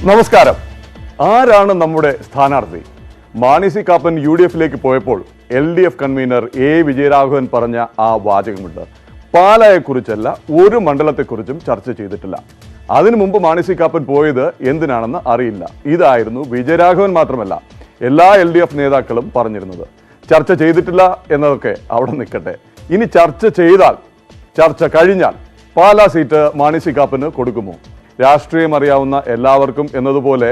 നമസ്കാരം. ആരാണ് നമ്മുടെ സ്ഥാനാർത്ഥി? മാണി സി കാപ്പൻ UDF-ലേക്ക് പോയപ്പോൾ LDF കൺവീനർ A വിജയരാഘവൻ പറഞ്ഞ ആ വാചകമുണ്ട്. പാലായെക്കുറിച്ചല്ല, ഒരു മണ്ഡലത്തെക്കുറിച്ചും ചർച്ച ചെയ്തിട്ടില്ല. അതിനു മുമ്പ് മാണി സി കാപ്പൻ പോയത് എന്തിനാണെന്ന് അറിയില്ല. ഇതായിരുന്നു വിജയരാഘവൻ മാത്രമല്ല എല്ലാ LDF നേതാക്കളും പറഞ്ഞിരുന്നത്. ചർച്ച ചെയ്തിട്ടില്ല എന്നതൊക്കെ അവിടെ നിൽക്കട്ടെ. ഇനി ചർച്ച ചെയ്താൽ, ചർച്ച കഴിഞ്ഞാൽ പാലാ സീറ്റ് മാണി സി കാപ്പന് കൊടുക്കുമോ? രാഷ്ട്രീയം അറിയാവുന്ന എല്ലാവർക്കും എന്നതുപോലെ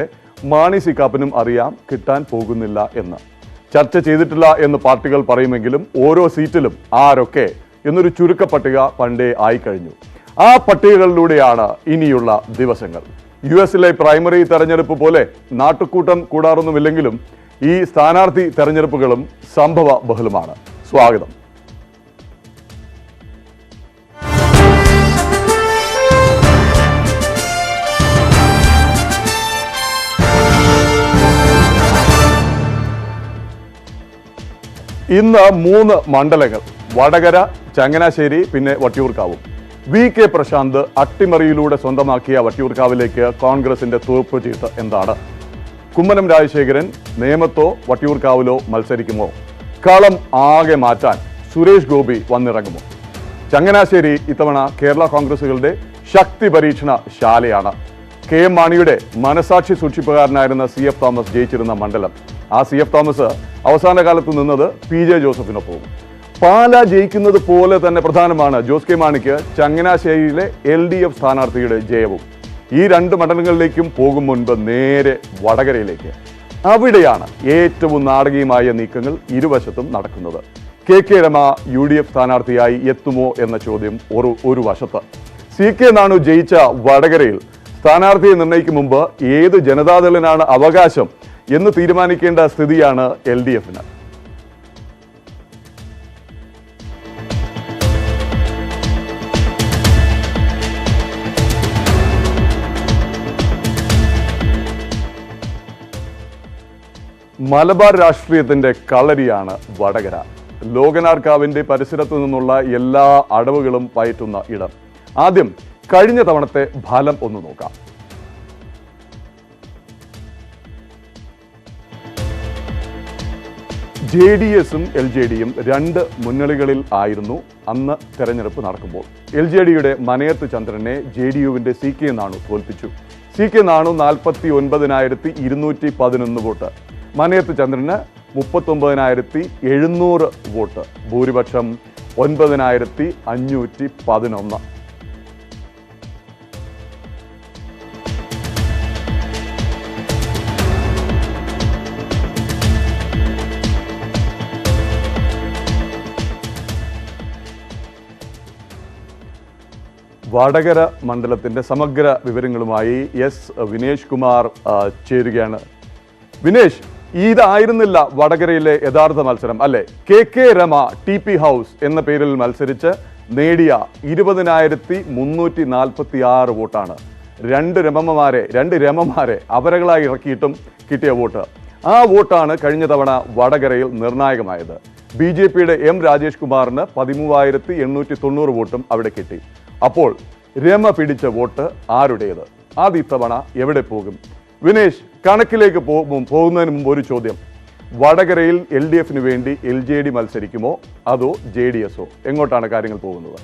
മാണി സി കാപ്പനും അറിയാം കിട്ടാൻ പോകുന്നില്ല എന്ന്. ചർച്ച ചെയ്തിട്ടില്ല എന്ന് പാർട്ടികൾ പറയുമെങ്കിലും ഓരോ സീറ്റിലും ആരൊക്കെ എന്നൊരു ചുരുക്കപ്പട്ടിക പണ്ടേ ആയിക്കഴിഞ്ഞു. ആ പട്ടികകളിലൂടെയാണ് ഇനിയുള്ള ദിവസങ്ങൾ. US-ലെ പ്രൈമറി തെരഞ്ഞെടുപ്പ് പോലെ നാട്ടുകൂട്ടം കൂടാറൊന്നുമില്ലെങ്കിലും ഈ സ്ഥാനാർത്ഥി തെരഞ്ഞെടുപ്പുകളും സംഭവ ബഹുലമാണ്. സ്വാഗതം. ഇന്ന് 3 മണ്ഡലങ്ങൾ: വടകര, ചങ്ങനാശ്ശേരി, പിന്നെ വട്ടിയൂർക്കാവും. VK പ്രശാന്ത് അട്ടിമറിയിലൂടെ സ്വന്തമാക്കിയ വട്ടിയൂർക്കാവിലേക്ക് കോൺഗ്രസിന്റെ തുറുപ്പുചീട്ട് എന്താണ്? കുമ്മനം രാജശേഖരൻ നേമത്തോ വട്ടിയൂർക്കാവിലോ മത്സരിക്കുമോ? കളം ആകെ മാറ്റാൻ സുരേഷ് ഗോപി വന്നിറങ്ങുമോ? ചങ്ങനാശ്ശേരി ഇത്തവണ കേരള കോൺഗ്രസുകളുടെ ശക്തി പരീക്ഷണ ശാലയാണ്. KM മാണിയുടെ മനസാക്ഷി സൂക്ഷിപ്പുകാരനായിരുന്ന CF തോമസ് ജയിച്ചിരുന്ന മണ്ഡലം. ആ CF തോമസ് അവസാന കാലത്ത് നിന്നത് PJ ജോസഫിനൊപ്പം. പാല ജയിക്കുന്നത് പോലെ തന്നെ പ്രധാനമാണ് ജോസ് കെ മാണിക്ക് ചങ്ങനാശ്ശേരിയിലെ LDF സ്ഥാനാർത്ഥിയുടെ ജയവും. ഈ 2 മണ്ഡലങ്ങളിലേക്കും പോകും മുൻപ് നേരെ വടകരയിലേക്ക്. അവിടെയാണ് ഏറ്റവും നാടകീയമായ നീക്കങ്ങൾ ഇരുവശത്തും നടക്കുന്നത്. KK രമ UDF സ്ഥാനാർത്ഥിയായി എത്തുമോ എന്ന ചോദ്യം ഒരു വശത്ത്. CK നാണു ജയിച്ച വടകരയിൽ സ്ഥാനാർത്ഥിയെ നിർണയിക്കും മുമ്പ് ഏത് ജനതാദളിനാണ് അവകാശം എന്ന് തീരുമാനിക്കേണ്ട സ്ഥിതിയാണ് LDF-ന്. മലബാർ രാഷ്ട്രീയത്തിന്റെ കളരിയാണ് വടകര. ലോകനാർക്കാവിന്റെ പരിസരത്തു നിന്നുള്ള എല്ലാ അടവുകളും പയറ്റുന്ന ഇടം. ആദ്യം കഴിഞ്ഞ തവണത്തെ ഫലം ഒന്ന് നോക്കാം. JDS-ഉം LJD-യും 2 മുന്നണികളിൽ ആയിരുന്നു അന്ന് തെരഞ്ഞെടുപ്പ് നടക്കുമ്പോൾ. LJD-യുടെ മനയത്ത് ചന്ദ്രനെ JDU-വിന്റെ CK നാണു തോൽപ്പിച്ചു. CK നാണു 49,211 വോട്ട്, മനയത്ത് ചന്ദ്രന് 39,700 വോട്ട്, ഭൂരിപക്ഷം 9,511. വടകര മണ്ഡലത്തിന്റെ സമഗ്ര വിവരങ്ങളുമായി വിനേഷ് കുമാർ ചേരുകയാണ്. വിനേഷ്, ഇതായിരുന്നില്ല വടകരയിലെ യഥാർത്ഥ മത്സരം അല്ലെ? KK രമ TP ഹൗസ് എന്ന പേരിൽ മത്സരിച്ച് നേടിയ 20,346 വോട്ടാണ്. 2 രമമാരെ അപരകളായി ഇറക്കിയിട്ടും കിട്ടിയ വോട്ട്. ആ വോട്ടാണ് കഴിഞ്ഞ തവണ വടകരയിൽ നിർണായകമായത്. BJP-യുടെ M രാജേഷ് കുമാറിന് 13,890 വോട്ടും അവിടെ കിട്ടി. അപ്പോൾ രമ പിടിച്ച വോട്ട് ആരുടേത്? അത് ഇത്തവണ എവിടെ പോകും? വിനേഷ്, കണക്കിലേക്ക് പോകുന്നതിന് മുമ്പ് ഒരു ചോദ്യം. വടകരയിൽ LDF-ന് വേണ്ടി LJD മത്സരിക്കുമോ അതോ JDS-ഓ? എങ്ങോട്ടാണ് കാര്യങ്ങൾ പോകുന്നത്?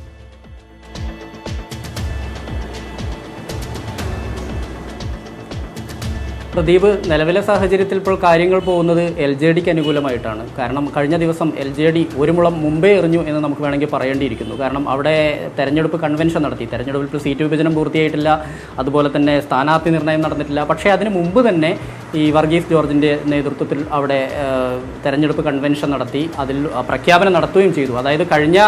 പ്രദീപ്, നിലവിലെ സാഹചര്യത്തിൽ ഇപ്പോൾ കാര്യങ്ങൾ പോകുന്നത് LJDക്ക് അനുകൂലമായിട്ടാണ്. കാരണം കഴിഞ്ഞ ദിവസം LJD ഒരു മുളം മുമ്പേ എറിഞ്ഞു എന്ന് നമുക്ക് വേണമെങ്കിൽ പറയേണ്ടിയിരിക്കുന്നു. കാരണം അവിടെ തെരഞ്ഞെടുപ്പ് കൺവെൻഷൻ നടത്തി. തെരഞ്ഞെടുപ്പിൽ സീറ്റ് വിഭജനം പൂർത്തിയായിട്ടില്ല, അതുപോലെ തന്നെ സ്ഥാനാർത്ഥി നിർണ്ണയം നടന്നിട്ടില്ല. പക്ഷേ അതിന് മുമ്പ് തന്നെ ഈ വർഗീസ് ജോർജിൻ്റെ നേതൃത്വത്തിൽ അവിടെ തെരഞ്ഞെടുപ്പ് കൺവെൻഷൻ നടത്തി, അതിൽ പ്രഖ്യാപനം നടത്തുകയും ചെയ്തു. അതായത് കഴിഞ്ഞ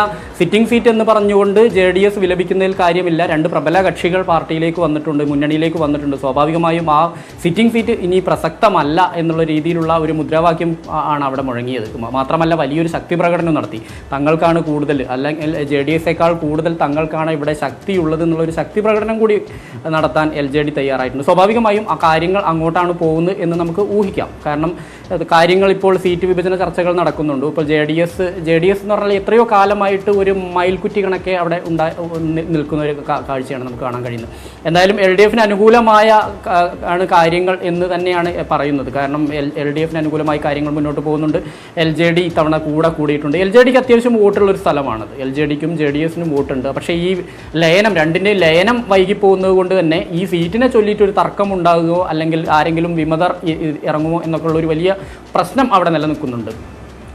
സിറ്റിംഗ് സീറ്റ് എന്ന് പറഞ്ഞുകൊണ്ട് JDS വിലപിക്കുന്നതിൽ കാര്യമില്ല. 2 പ്രബല കക്ഷികൾ പാർട്ടിയിലേക്ക് വന്നിട്ടുണ്ട്, മുന്നണിയിലേക്ക് വന്നിട്ടുണ്ട്. സ്വാഭാവികമായും ആ സിറ്റിംഗ് സീറ്റ് ഇനി പ്രസക്തമല്ല എന്നുള്ള രീതിയിലുള്ള ഒരു മുദ്രാവാക്യം ആണ് അവിടെ മുഴങ്ങിയത്. മാത്രമല്ല വലിയൊരു ശക്തി പ്രകടനം നടത്തി. തങ്ങൾക്കാണ് കൂടുതൽ, അല്ലെങ്കിൽ JDS-യേക്കാൾ കൂടുതൽ തങ്ങൾക്കാണ് ഇവിടെ ശക്തിയുള്ളത് എന്നുള്ളൊരു ശക്തി പ്രകടനം കൂടി നടത്താൻ LJD തയ്യാറായിട്ടുണ്ട്. സ്വാഭാവികമായും ആ കാര്യങ്ങൾ അങ്ങോട്ടാണ് പോകുന്നത് എന്ന് നമുക്ക് ഊഹിക്കാം. കാരണം കാര്യങ്ങൾ ഇപ്പോൾ സീറ്റ് വിഭജന ചർച്ചകൾ നടക്കുന്നുണ്ട്. ഇപ്പോൾ ജെ ഡി എസ് എന്ന് പറഞ്ഞാൽ എത്രയോ കാലമായിട്ട് ഒരു മയിൽക്കുറ്റി കണക്കെ അവിടെ നിൽക്കുന്ന ഒരു കാഴ്ചയാണ് നമുക്ക് കാണാൻ കഴിയുന്നത്. എന്തായാലും LDFന് അനുകൂലമായ ആണ് കാര്യങ്ങൾ എന്ന് തന്നെയാണ് പറയുന്നത്. കാരണം LDFന് അനുകൂലമായി കാര്യങ്ങൾ മുന്നോട്ട് പോകുന്നുണ്ട്. LJD ഇത്തവണ കൂടിയിട്ടുണ്ട്. LJDക്ക് അത്യാവശ്യം വോട്ടുള്ളൊരു സ്ഥലമാണത്. LJDക്കും JDSനും വോട്ടുണ്ട്. പക്ഷേ ഈ രണ്ടിൻ്റെയും ലയനം വൈകിപ്പോകുന്നത് കൊണ്ട് തന്നെ ഈ സീറ്റിനെ ചൊല്ലിയിട്ട് ഒരു തർക്കം ഉണ്ടാകുകയോ അല്ലെങ്കിൽ ആരെങ്കിലും വിമതർ ഇറങ്ങുമോ എന്നൊക്കെ ഉള്ള ഒരു വലിയ പ്രശ്നം അവിടെ നിലനിൽക്കുന്നുണ്ട്.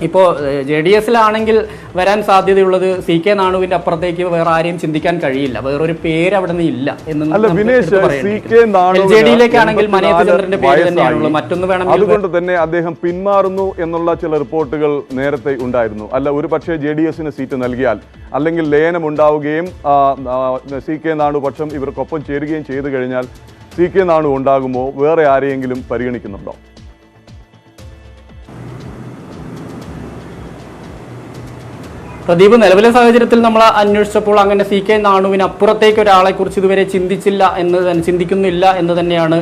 ഇപ്പോൾ JDSലാണെങ്കിൽ വരാൻ സാധ്യതയുള്ളത് CK നാണുവിൻ്റെ അപ്പുറത്തേക്ക് വേറെ ആരെയും ചിന്തിക്കാൻ കഴിയില്ല. വേറൊരു പേര് അവിടെ നിന്ന് ഇല്ല എന്ന്. LJDയിലേക്കാണെങ്കിൽ മനേത് ചന്ദ്രന്റെ പേര് തന്നെയാണുള്ളത്. മറ്റൊന്ന് വേണമെങ്കിൽ അതുകൊണ്ട് തന്നെ അദ്ദേഹം പിന്മാറുന്നു എന്നുള്ള ചില റിപ്പോർട്ടുകൾ നേരത്തെ ഉണ്ടായിരുന്നു. അല്ല, ഒരു പക്ഷേ JDSന് സീറ്റ് നൽകിയാൽ അല്ലെങ്കിൽ ലയനം ഉണ്ടാവുകയും CK നാണു പക്ഷം ഇവർക്കൊപ്പം ചേരുകയും ചെയ്തു കഴിഞ്ഞാൽ CK നാണു ഉണ്ടാകുമോ? വേറെ ആരെയെങ്കിലും പരിഗണിക്കുന്നുണ്ടോ? പ്രദീപ്, നിലവിലെ സാഹചര്യത്തിൽ നമ്മൾ അന്വേഷിച്ചപ്പോൾ അങ്ങനെ CK നാണുവിന് അപ്പുറത്തേക്ക് ഒരാളെ കുറിച്ച് ഇതുവരെ ചിന്തിക്കുന്നില്ല എന്ന് തന്നെയാണ്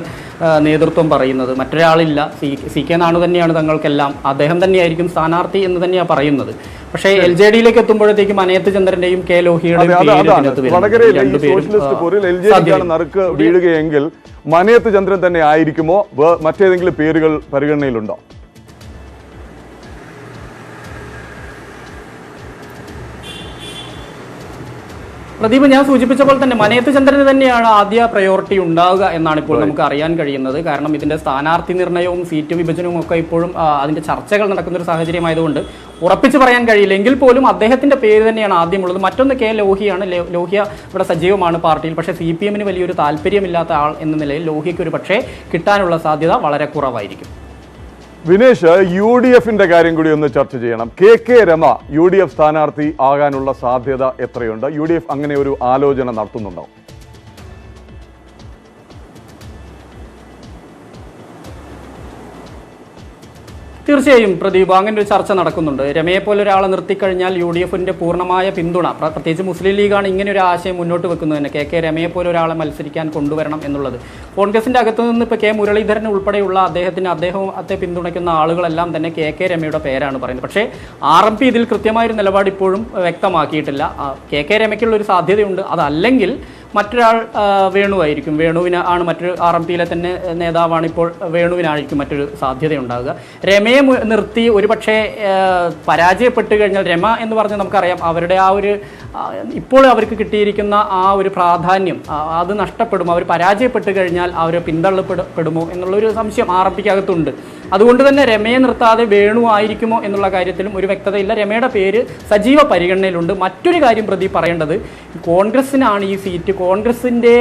നേതൃത്വം പറയുന്നത്. മറ്റൊരാളില്ല, CK നാണു തന്നെയാണ് തങ്ങൾക്കെല്ലാം, അദ്ദേഹം തന്നെയായിരിക്കും സ്ഥാനാർത്ഥി എന്ന് തന്നെയാണ് പറയുന്നത്. പക്ഷേ LJDയിലേക്ക് എത്തുമ്പോഴത്തേക്കും മനയത്ത് ചന്ദ്രന്റെയും K ലോഹിയുടെയും നറുക്ക് വീഴുകയെങ്കിൽ മനയത്ത് ചന്ദ്രൻ തന്നെ ആയിരിക്കുമോ? മറ്റേതെങ്കിലും പേരുകൾ പരിഗണനയിലുണ്ടോ? പ്രദീപ്, ഞാൻ സൂചിപ്പിച്ച പോലെ തന്നെ മനയത്ത് ചന്ദ്രന് തന്നെയാണ് ആദ്യ പ്രയോറിറ്റി ഉണ്ടാവുക എന്നാണ് ഇപ്പോൾ നമുക്ക് അറിയാൻ കഴിയുന്നത്. കാരണം ഇതിന്റെ സ്ഥാനാർത്ഥി നിർണയവും സീറ്റ് വിഭജനവും ഒക്കെ ഇപ്പോഴും അതിന്റെ ചർച്ചകൾ നടക്കുന്ന ഒരു സാഹചര്യമായതുകൊണ്ട് ഉറപ്പിച്ച് പറയാൻ കഴിയില്ല. എങ്കിൽ പോലും അദ്ദേഹത്തിന്റെ പേര് തന്നെയാണ് ആദ്യമുള്ളത്. മറ്റൊന്ന് K ലോഹിയാണ്. ലോഹിയ ഇവിടെ സജീവമാണ് പാർട്ടിയിൽ. പക്ഷേ CPMന് വലിയൊരു താല്പര്യമില്ലാത്ത ആൾ എന്ന നിലയിൽ ലോഹിക്ക് ഒരു പക്ഷേ കിട്ടാനുള്ള സാധ്യത വളരെ കുറവായിരിക്കും. വിനേഷ്, UDFന്റെ കാര്യം കൂടി ഒന്ന് ചർച്ച ചെയ്യണം. KK രമ UDF സ്ഥാനാർത്ഥി ആകാനുള്ള സാധ്യത എത്രയുണ്ട്? UDF അങ്ങനെ ഒരു ആലോചന നടത്തുന്നുണ്ടോ? തീർച്ചയായും പ്രദീപ്, അങ്ങനെ ഒരു ചർച്ച നടക്കുന്നുണ്ട്. രമയെ പോലെ ഒരാളെ നിർത്തിക്കഴിഞ്ഞാൽ UDFന്റെ പൂർണ്ണമായ പിന്തുണ, പ്രത്യേകിച്ച് മുസ്ലിം ലീഗാണ് ഇങ്ങനെ ഒരു ആശയം മുന്നോട്ട് വെക്കുന്നത് തന്നെ, KK രമയെ പോലെ ഒരാളെ മത്സരിക്കാൻ കൊണ്ടുവരണം എന്നുള്ളത്. കോൺഗ്രസിന്റെ അകത്തു നിന്ന് ഇപ്പോൾ K മുരളീധരൻ ഉൾപ്പെടെയുള്ള അദ്ദേഹത്തെ പിന്തുണയ്ക്കുന്ന ആളുകളെല്ലാം തന്നെ KK രമയുടെ പേരാണ് പറയുന്നത്. പക്ഷേ RMP ഇതിൽ കൃത്യമായൊരു നിലപാട് ഇപ്പോഴും വ്യക്തമാക്കിയിട്ടില്ല. KK രമയ്ക്കുള്ള ഒരു സാധ്യതയുണ്ട്. അതല്ലെങ്കിൽ മറ്റൊരാൾ വേണുവായിരിക്കും. വേണുവിന് ആണ് മറ്റൊരു RMPയിലെ തന്നെ നേതാവാണ്. ഇപ്പോൾ വേണുവിനായിരിക്കും മറ്റൊരു സാധ്യതയുണ്ടാകുക. രമയെ നിർത്തി ഒരു പക്ഷേ പരാജയപ്പെട്ട് കഴിഞ്ഞാൽ, രമ എന്ന് പറഞ്ഞാൽ നമുക്കറിയാം അവരുടെ ആ ഒരു ഇപ്പോൾ അവർക്ക് കിട്ടിയിരിക്കുന്ന ആ ഒരു പ്രാധാന്യം അത് നഷ്ടപ്പെടും. അവർ പരാജയപ്പെട്ട് കഴിഞ്ഞാൽ അവർ പിന്തള്ളപ്പെടുമോ എന്നുള്ളൊരു സംശയം RMPക്കകത്തുണ്ട്. അതുകൊണ്ട് തന്നെ രമയെ നിർത്താതെ വേണു ആയിരിക്കുമോ എന്നുള്ള കാര്യത്തിലും ഒരു വ്യക്തതയില്ല. രമയുടെ പേര് സജീവ പരിഗണനയിലുണ്ട്. മറ്റൊരു കാര്യം പ്രദീപ് പറയേണ്ടത്, കോൺഗ്രസിനാണ് ഈ സീറ്റ്. കോൺഗ്രസിൻ്റെ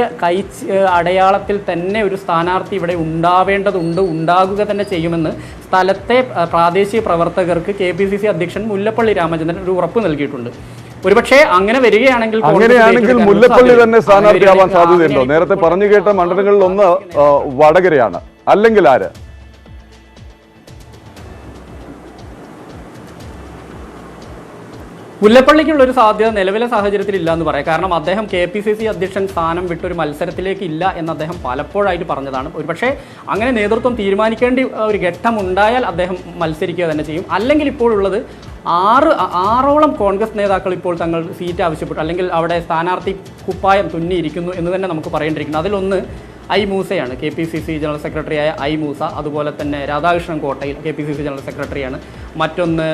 അടയാളത്തിൽ തന്നെ ഒരു സ്ഥാനാർത്ഥി ഇവിടെ ഉണ്ടാകുക തന്നെ ചെയ്യുമെന്ന് സ്ഥലത്തെ പ്രാദേശിക പ്രവർത്തകർക്ക് KPCC അധ്യക്ഷൻ മുല്ലപ്പള്ളി രാമചന്ദ്രൻ ഒരു ഉറപ്പ് നൽകിയിട്ടുണ്ട്. ഒരുപക്ഷെ അങ്ങനെ വരികയാണെങ്കിൽ മുല്ലപ്പള്ളി തന്നെ സ്ഥാനാർത്ഥിയാവാൻ സാധ്യതയുണ്ടോ? നേരത്തെ പറഞ്ഞു കേട്ട മണ്ഡലങ്ങളിൽ ഒന്ന് വടകരയാണ്. അല്ലെങ്കിൽ ആര്? മുല്ലപ്പള്ളിക്കുള്ള ഒരു സാധ്യത നിലവിലെ സാഹചര്യത്തിൽ ഇല്ല എന്ന് പറയാം. കാരണം അദ്ദേഹം KPCC അധ്യക്ഷൻ സ്ഥാനം വിട്ടൊരു മത്സരത്തിലേക്ക് ഇല്ല എന്ന് അദ്ദേഹം പലപ്പോഴായിട്ട് പറഞ്ഞതാണ്. ഒരുപക്ഷെ അങ്ങനെ നേതൃത്വം തീരുമാനിക്കേണ്ടി ഒരു ഘട്ടം ഉണ്ടായാൽ അദ്ദേഹം മത്സരിക്കുക തന്നെ ചെയ്യും. അല്ലെങ്കിൽ ഇപ്പോഴുള്ളത് ആറോളം കോൺഗ്രസ് നേതാക്കൾ ഇപ്പോൾ തങ്ങൾ സീറ്റ് ആവശ്യപ്പെട്ടു, അല്ലെങ്കിൽ അവിടെ സ്ഥാനാർത്ഥി കുപ്പായം തുന്നിയിരിക്കുന്നു എന്ന് തന്നെ നമുക്ക് പറയേണ്ടിയിരിക്കുന്നു. അതിലൊന്ന് ഐ മൂസയാണ്, KPCC ജനറൽ സെക്രട്ടറിയായ ഐ മൂസ. അതുപോലെ തന്നെ രാധാകൃഷ്ണൻ കോട്ടയിൽ KPCC ജനറൽ സെക്രട്ടറിയാണ്. മറ്റൊന്ന്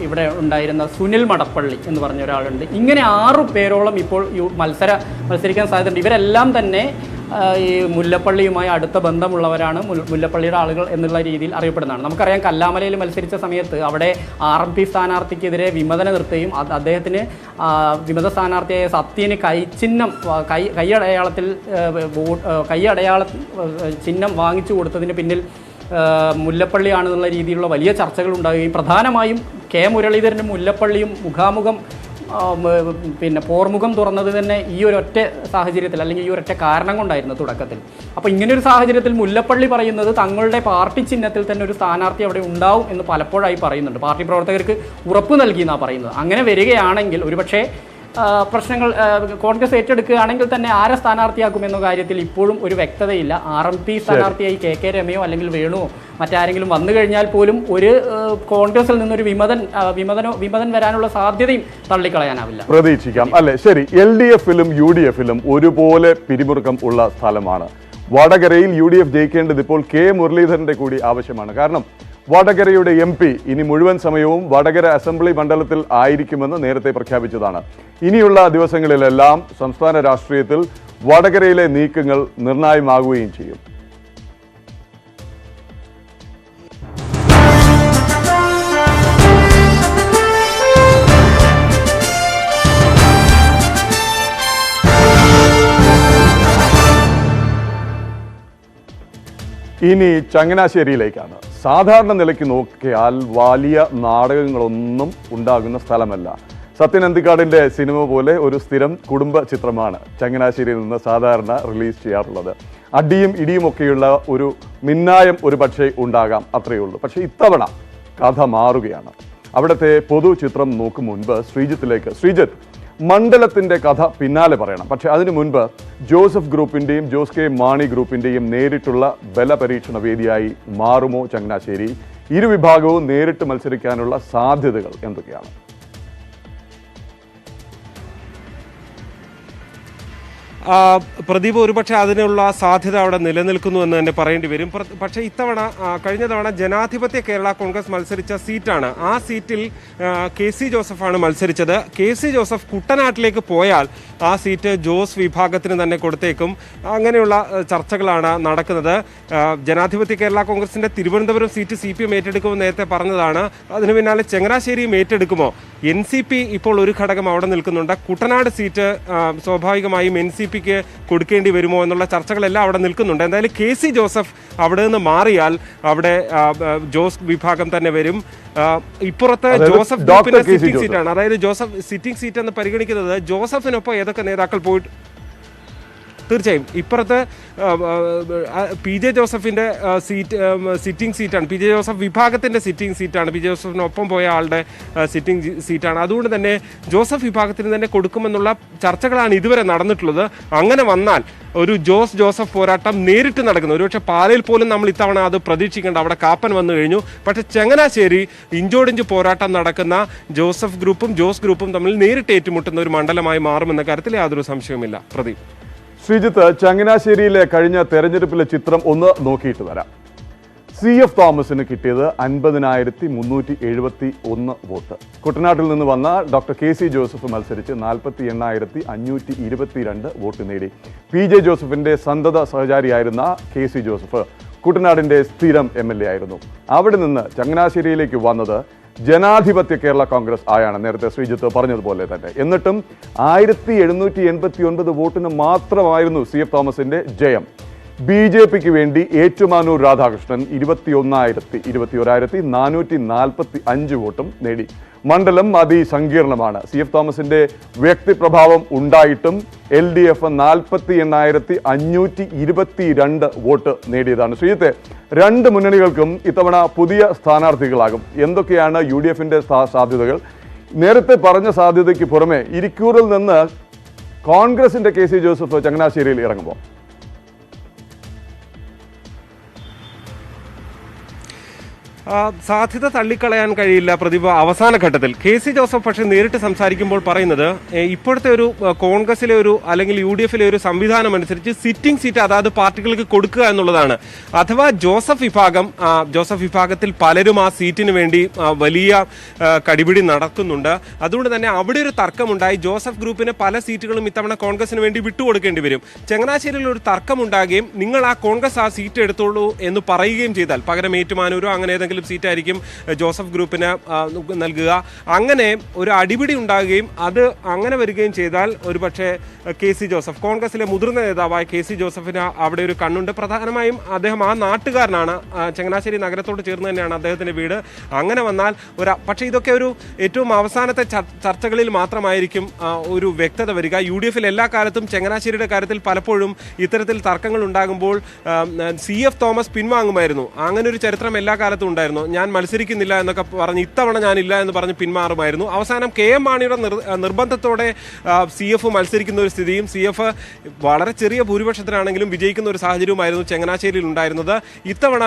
ഇവിടെ ഉണ്ടായിരുന്ന സുനിൽ മടപ്പള്ളി എന്ന് പറഞ്ഞ ഒരാളുണ്ട്. ഇങ്ങനെ 6 പേരോളം ഇപ്പോൾ മത്സരിക്കാൻ സാധ്യതയുണ്ട്. ഇവരെല്ലാം തന്നെ ഈ മുല്ലപ്പള്ളിയുമായി അടുത്ത ബന്ധമുള്ളവരാണ്, മുല്ലപ്പള്ളിയുടെ ആളുകൾ എന്നുള്ള രീതിയിൽ അറിയപ്പെടുന്നതാണ്. നമുക്കറിയാം കല്ലാമലയിൽ മത്സരിച്ച സമയത്ത് അവിടെ RMP സ്ഥാനാർത്ഥിക്കെതിരെ വിമതന നിർത്തുകയും അദ്ദേഹത്തിന് വിമത സ്ഥാനാർത്ഥിയായ സത്യന് കൈയടയാള ചിഹ്നം വാങ്ങിച്ചു കൊടുത്തതിന് പിന്നിൽ മുല്ലപ്പള്ളിയാണെന്നുള്ള രീതിയിലുള്ള വലിയ ചർച്ചകൾ ഉണ്ടാവുകയും പ്രധാനമായും K മുരളീധരനും മുല്ലപ്പള്ളിയും മുഖാമുഖം പോർമുഖം തുറന്നത് തന്നെ ഈ ഒരൊറ്റ സാഹചര്യത്തിൽ, അല്ലെങ്കിൽ ഈ ഒരൊറ്റ കാരണം കൊണ്ടായിരുന്നു തുടക്കത്തിൽ. അപ്പോൾ ഇങ്ങനെയൊരു സാഹചര്യത്തിൽ മുല്ലപ്പള്ളി പറയുന്നത് തങ്ങളുടെ പാർട്ടി ചിഹ്നത്തിൽ തന്നെ ഒരു സ്ഥാനാർത്ഥി അവിടെ ഉണ്ടാവും എന്ന് പലപ്പോഴായി പറയുന്നുണ്ട്. പാർട്ടി പ്രവർത്തകർക്ക് ഉറപ്പ് നൽകി എന്നാണ് പറയുന്നത്. അങ്ങനെ വരികയാണെങ്കിൽ ഒരുപക്ഷെ പ്രശ്നങ്ങൾ കോൺഗ്രസ് ഏറ്റെടുക്കുകയാണെങ്കിൽ തന്നെ ആരെ സ്ഥാനാർത്ഥിയാക്കുമെന്ന കാര്യത്തിൽ ഇപ്പോഴും ഒരു വ്യക്തതയില്ല. RMP സ്ഥാനാർത്ഥിയായി KK രമയോ അല്ലെങ്കിൽ വേണുവോ മറ്റാരെങ്കിലും വന്നു കഴിഞ്ഞാൽ പോലും ഒരു കോൺഗ്രസിൽ നിന്നൊരു വിമതൻ വരാനുള്ള സാധ്യതയും തള്ളിക്കളയാനാവില്ല. പ്രതീക്ഷിക്കാം അല്ലെ? ശരി, LDF-ലും UDF-ലും ഒരുപോലെ പിരിമുറുക്കം ഉള്ള സ്ഥലമാണ് വടകരയിൽ. UDF ജയിക്കേണ്ടത് ഇപ്പോൾ K മുരളീധരന്റെ കൂടി ആവശ്യമാണ്. കാരണം വടകരയുടെ MP ഇനി മുഴുവൻ സമയവും വടകര അസംബ്ലി മണ്ഡലത്തിൽ ആയിരിക്കുമെന്ന് നേരത്തെ പ്രഖ്യാപിച്ചതാണ്. ഇനിയുള്ള ദിവസങ്ങളിലെല്ലാം സംസ്ഥാന രാഷ്ട്രീയത്തിൽ വടകരയിലെ നീക്കങ്ങൾ നിർണായകമാകുകയും ചെയ്യും. ഇനി ചങ്ങനാശ്ശേരിയിലേക്കാണ്. സാധാരണ നിലയ്ക്ക് നോക്കിയാൽ വലിയ നാടകങ്ങളൊന്നും ഉണ്ടാകുന്ന സ്ഥലമല്ല. സത്യൻ അന്തിക്കാടിൻ്റെ സിനിമ പോലെ ഒരു സ്ഥിരം കുടുംബ ചിത്രമാണ് ചങ്ങനാശ്ശേരിയിൽ നിന്ന് സാധാരണ റിലീസ് ചെയ്യാറുള്ളത്. അടിയും ഇടിയുമൊക്കെയുള്ള ഒരു മിന്നായം ഒരു പക്ഷേ ഉണ്ടാകാം, അത്രയേ ഉള്ളൂ. പക്ഷേ ഇത്തവണ കഥ മാറുകയാണ്. അവിടുത്തെ പൊതു ചിത്രം നോക്കും മുൻപ് ശ്രീജിത്തിലേക്ക്. ശ്രീജിത്ത്, മണ്ഡലത്തിൻ്റെ കഥ പിന്നാലെ പറയണം. പക്ഷെ അതിനു മുൻപ് ജോസഫ് ഗ്രൂപ്പിൻ്റെയും ജോസ് കെ മാണി ഗ്രൂപ്പിൻ്റെയും നേരിട്ടുള്ള ബലപരീക്ഷണ വേദിയായി മാറുമോ ചങ്ങനാശ്ശേരി? ഇരുവിഭാഗവും നേരിട്ട് മത്സരിക്കാനുള്ള സാധ്യതകൾ എന്തൊക്കെയാണ്? പ്രദീപ്, ഒരുപക്ഷെ അതിനുള്ള സാധ്യത അവിടെ നിലനിൽക്കുന്നു എന്ന് തന്നെ പറയേണ്ടി വരും. പക്ഷേ ഇത്തവണ കഴിഞ്ഞ തവണ ജനാധിപത്യ കേരള കോൺഗ്രസ് മത്സരിച്ച സീറ്റാണ്. ആ സീറ്റിൽ KC ജോസഫാണ് മത്സരിച്ചത്. KC ജോസഫ് കുട്ടനാട്ടിലേക്ക് പോയാൽ ആ സീറ്റ് ജോസ് വിഭാഗത്തിന് തന്നെ കൊടുത്തേക്കും. അങ്ങനെയുള്ള ചർച്ചകളാണ് നടക്കുന്നത്. ജനാധിപത്യ കേരള കോൺഗ്രസിൻ്റെ തിരുവനന്തപുരം സീറ്റ് CPM ഏറ്റെടുക്കുമെന്ന് നേരത്തെ പറഞ്ഞതാണ്. അതിന് പിന്നാലെ ചങ്ങനാശ്ശേരിയും ഏറ്റെടുക്കുമോ? NCP ഇപ്പോൾ ഒരു ഘടകം അവിടെ നിൽക്കുന്നുണ്ട്. കുട്ടനാട് സീറ്റ് സ്വാഭാവികമായും NCPക്ക് കൊടുക്കേണ്ടി വരുമോ എന്നുള്ള ചർച്ചകളെല്ലാം അവിടെ നിൽക്കുന്നുണ്ട്. എന്തായാലും KC ജോസഫ് അവിടെ നിന്ന് മാറിയാൽ അവിടെ ജോസ് വിഭാഗം തന്നെ വരും. ഇപ്പുറത്ത് ജോസഫ് ഗ്രൂപ്പിന്റെ സിറ്റിംഗ് സീറ്റാണ്. അതായത് ജോസഫ് സിറ്റിംഗ് സീറ്റ് എന്ന് പരിഗണിക്കുന്നത് ജോസഫിനൊപ്പം ഏതൊക്കെ നേതാക്കൾ പോയിട്ട് തീർച്ചയായും ഇപ്പുറത്ത് PJ ജോസഫിൻ്റെ സിറ്റിംഗ് സീറ്റാണ്. PJ ജോസഫ് വിഭാഗത്തിൻ്റെ സിറ്റിംഗ് സീറ്റാണ്. PJ ജോസഫിനൊപ്പം പോയ ആളുടെ സിറ്റിംഗ് സീറ്റാണ്. അതുകൊണ്ട് തന്നെ ജോസഫ് വിഭാഗത്തിന് തന്നെ കൊടുക്കുമെന്നുള്ള ചർച്ചകളാണ് ഇതുവരെ നടന്നിട്ടുള്ളത്. അങ്ങനെ വന്നാൽ ഒരു ജോസഫ് പോരാട്ടം നേരിട്ട് നടക്കുന്നു. ഒരുപക്ഷെ പാലയിൽ പോലും നമ്മൾ ഇത്തവണ അത് പ്രതീക്ഷിക്കേണ്ട, അവിടെ കാപ്പൻ വന്നു കഴിഞ്ഞു. പക്ഷേ ചങ്ങനാശ്ശേരി ഇഞ്ചോടിഞ്ച് പോരാട്ടം നടക്കുന്ന ജോസഫ് ഗ്രൂപ്പും ജോസ് ഗ്രൂപ്പും തമ്മിൽ നേരിട്ട് ഏറ്റുമുട്ടുന്ന ഒരു മണ്ഡലമായി മാറുമെന്ന കാര്യത്തിൽ യാതൊരു സംശയവുമില്ല. പ്രദീപ്, ശ്രീജിത്ത്, ചങ്ങനാശ്ശേരിയിലെ കഴിഞ്ഞ തെരഞ്ഞെടുപ്പിലെ ചിത്രം ഒന്ന് നോക്കിയിട്ട് വരാം. CF തോമസിന് കിട്ടിയത് 50,371 വോട്ട്. കുട്ടനാട്ടിൽ നിന്ന് വന്ന ഡോക്ടർ KC ജോസഫ് മത്സരിച്ച് 48,522 വോട്ട് നേടി. PJ ജോസഫിന്റെ സന്തത സഹചാരിയായിരുന്ന KC ജോസഫ് കുട്ടനാടിന്റെ സ്ഥിരം MLA ആയിരുന്നു. അവിടെ നിന്ന് ചങ്ങനാശ്ശേരിയിലേക്ക് വന്നത് ജനാധിപത്യ കേരള കോൺഗ്രസ് ആയാണ്, നേരത്തെ ശ്രീജിത്ത് പറഞ്ഞതുപോലെ തന്നെ. എന്നിട്ടും 1789 വോട്ടിന് മാത്രമായിരുന്നു CF തോമസിന്റെ ജയം. BJPക്ക് വേണ്ടി ഏറ്റുമാനൂർ രാധാകൃഷ്ണൻ 21,445 വോട്ടും നേടി. മണ്ഡലം അതിസങ്കീർണമാണ്. CF തോമസിന്റെ വ്യക്തിപ്രഭാവം ഉണ്ടായിട്ടും LDF 48,522 വോട്ട് നേടിയതാണ്. ശ്രീജിത്തെ, രണ്ട് മുന്നണികൾക്കും ഇത്തവണ പുതിയ സ്ഥാനാർത്ഥികളാകും. എന്തൊക്കെയാണ് UDFന്റെ സാധ്യതകൾ? നേരത്തെ പറഞ്ഞ സാധ്യതയ്ക്ക് പുറമെ ഇരിക്കൂറിൽ നിന്ന് കോൺഗ്രസിന്റെ KC ജോസഫ് ചങ്ങനാശ്ശേരിയിൽ ഇറങ്ങുമ്പോൾ സാധ്യത തള്ളിക്കളയാൻ കഴിയില്ല പ്രദീപ്. അവസാന ഘട്ടത്തിൽ KC ജോസഫ് പക്ഷേ നേരിട്ട് സംസാരിക്കുമ്പോൾ പറയുന്നത് ഇപ്പോഴത്തെ ഒരു കോൺഗ്രസിലെ ഒരു അല്ലെങ്കിൽ UDFിലെ ഒരു സംവിധാനം അനുസരിച്ച് സിറ്റിംഗ് സീറ്റ് അതാത് പാർട്ടികൾക്ക് കൊടുക്കുക എന്നുള്ളതാണ്. അഥവാ ജോസഫ് വിഭാഗത്തിൽ പലരും ആ സീറ്റിന് വേണ്ടി വലിയ കടിപിടി നടക്കുന്നുണ്ട്. അതുകൊണ്ട് തന്നെ അവിടെ ഒരു തർക്കമുണ്ടായി. ജോസഫ് ഗ്രൂപ്പിന് പല സീറ്റുകളും ഇത്തവണ കോൺഗ്രസിന് വേണ്ടി വിട്ടുകൊടുക്കേണ്ടി വരും. ചങ്ങനാശ്ശേരിയിൽ ഒരു തർക്കമുണ്ടാകുകയും നിങ്ങൾ ആ കോൺഗ്രസ് ആ സീറ്റ് എടുത്തോളൂ എന്ന് പറയുകയും ചെയ്താൽ പകരം ഏറ്റുമാനൂരോ അങ്ങനെ ഏതെങ്കിലും സീറ്റായിരിക്കും ജോസഫ് ഗ്രൂപ്പിന് നൽകുക. അങ്ങനെ ഒരു അടിപിടി ഉണ്ടാകുകയും അത് അങ്ങനെ വരികയും ചെയ്താൽ ഒരു പക്ഷേ KC ജോസഫ്, കോൺഗ്രസിലെ മുതിർന്ന നേതാവായ KC ജോസഫിന് അവിടെ ഒരു കണ്ണുണ്ട്. പ്രധാനമായും അദ്ദേഹം ആ നാട്ടുകാരനാണ്. ചങ്ങനാശ്ശേരി നഗരത്തോട് ചേർന്ന് തന്നെയാണ് അദ്ദേഹത്തിൻ്റെ വീട്. അങ്ങനെ വന്നാൽ പക്ഷേ ഇതൊക്കെ ഒരു ഏറ്റവും അവസാനത്തെ ചർച്ചകളിൽ മാത്രമായിരിക്കും ഒരു വ്യക്തത വരിക. UDFിൽ എല്ലാ കാലത്തും ചങ്ങനാശ്ശേരിയുടെ കാര്യത്തിൽ പലപ്പോഴും ഇത്തരത്തിൽ തർക്കങ്ങൾ ഉണ്ടാകുമ്പോൾ CF തോമസ് പിൻവാങ്ങുമായിരുന്നു. അങ്ങനെ ഒരു ചരിത്രം എല്ലാ കാലത്തും ഉണ്ടായിരുന്നു. ഉണ്ടായിരുന്നു. ഞാൻ മത്സരിക്കുന്നില്ല എന്നൊക്കെ പറഞ്ഞ് ഇത്തവണ ഞാനില്ല എന്ന് പറഞ്ഞ് പിന്മാറുമായിരുന്നു. അവസാനം KM മാണിയുടെ നിർബന്ധത്തോടെ CF മത്സരിക്കുന്ന ഒരു സ്ഥിതിയും CF വളരെ ചെറിയ ഭൂരിപക്ഷത്തിനാണെങ്കിലും വിജയിക്കുന്ന ഒരു സാഹചര്യവുമായിരുന്നു ചങ്ങനാശ്ശേരിയിൽ ഉണ്ടായിരുന്നത്. ഇത്തവണ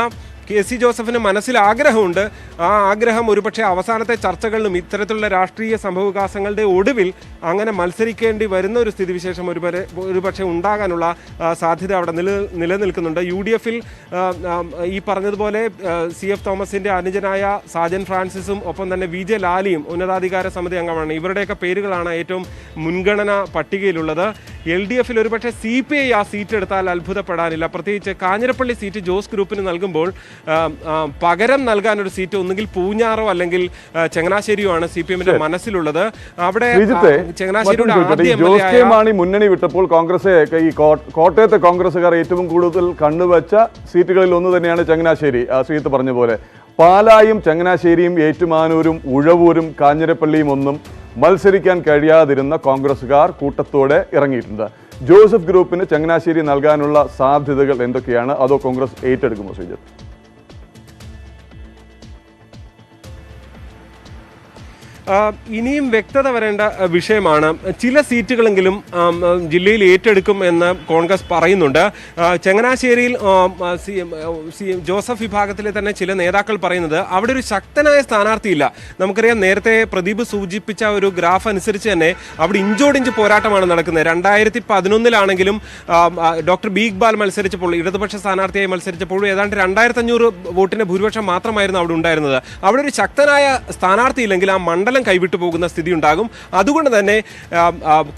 KC ജോസഫിന് മനസ്സിൽ ആഗ്രഹമുണ്ട്. ആ ആഗ്രഹം ഒരുപക്ഷെ അവസാനത്തെ ചർച്ചകളിലും ഇത്തരത്തിലുള്ള രാഷ്ട്രീയ സംഭവവികാസങ്ങളുടെ ഒടുവിൽ അങ്ങനെ മത്സരിക്കേണ്ടി വരുന്ന ഒരു സ്ഥിതിവിശേഷം ഒരുപക്ഷെ ഉണ്ടാകാനുള്ള സാധ്യത അവിടെ നിലനിൽക്കുന്നുണ്ട്. UDF-ൽ ഈ പറഞ്ഞതുപോലെ CF തോമസിന്റെ അനുജനായ സാജൻ ഫ്രാൻസിസും ഒപ്പം തന്നെ VJ ലാലിയും ഉന്നതാധികാര സമിതി അംഗമാണ്. ഇവരുടെയൊക്കെ പേരുകളാണ് ഏറ്റവും മുൻഗണന പട്ടികയിലുള്ളത്. LDF-ൽ ഒരുപക്ഷെ CPI ആ സീറ്റ് എടുത്താൽ അത്ഭുതപ്പെടാനില്ല. പ്രത്യേകിച്ച് കാഞ്ഞിരപ്പള്ളി സീറ്റ് ജോസ് ഗ്രൂപ്പിന് നൽകുമ്പോൾ പകരം നൽകാനൊരു സീറ്റ് ഒന്നുകിൽ പൂഞ്ഞാറോ അല്ലെങ്കിൽ ചങ്ങനാശ്ശേരിയോ ആണ് CPM-ന്റെ മനസ്സിലുള്ളത്. അവിടെ ജോസ് കെ മാണി മുന്നണി വിട്ടപ്പോൾ കോൺഗ്രസ് ഈ കോട്ടയത്തെ കോൺഗ്രസുകാർ ഏറ്റവും കൂടുതൽ കണ്ണുവച്ച സീറ്റുകളിൽ ഒന്ന് തന്നെയാണ് ചങ്ങനാശ്ശേരി. ശ്രീജിത്ത് പറഞ്ഞ പോലെ പാലായും ചങ്ങനാശ്ശേരിയും ഏറ്റുമാനൂരും ഉഴവൂരും കാഞ്ഞിരപ്പള്ളിയും ഒന്നും മത്സരിക്കാൻ കഴിയാതിരുന്ന കോൺഗ്രസുകാർ കൂട്ടത്തോടെ ഇറങ്ങിയിട്ടുണ്ട്. ജോസഫ് ഗ്രൂപ്പിന് ചങ്ങനാശ്ശേരി നൽകാനുള്ള സാധ്യതകൾ എന്തൊക്കെയാണ്? അതോ കോൺഗ്രസ് ഏറ്റെടുക്കുമോ ശ്രീജിത്ത്? ഇനിയും വ്യക്തത വരേണ്ട വിഷയമാണ്. ചില സീറ്റുകളെങ്കിലും ജില്ലയിൽ ഏറ്റെടുക്കും എന്ന് കോൺഗ്രസ് പറയുന്നുണ്ട്. ചങ്ങനാശ്ശേരിയിൽ ജോസഫ് വിഭാഗത്തിലെ തന്നെ ചില നേതാക്കൾ പറയുന്നത് അവിടെ ഒരു ശക്തനായ സ്ഥാനാർത്ഥിയില്ല. നമുക്കറിയാം, നേരത്തെ പ്രദീപ് സൂചിപ്പിച്ച ഒരു ഗ്രാഫ് അനുസരിച്ച് തന്നെ അവിടെ ഇഞ്ചോടിഞ്ച് പോരാട്ടമാണ് നടക്കുന്നത്. 2011-ലാണെങ്കിലും ഡോക്ടർ ബി ഇക്ബാൽ മത്സരിച്ചപ്പോൾ, ഇടതുപക്ഷ സ്ഥാനാർത്ഥിയായി മത്സരിച്ചപ്പോഴും ഏതാണ്ട് 2500 വോട്ടിന്റെ ഭൂരിപക്ഷം മാത്രമായിരുന്നു അവിടെ ഉണ്ടായിരുന്നത്. അവിടെ ഒരു ശക്തനായ സ്ഥാനാർത്ഥിയില്ലെങ്കിൽ ആ മണ്ഡലം കൈവിട്ടു പോകുന്ന സ്ഥിതി ഉണ്ടാകും. അതുകൊണ്ട് തന്നെ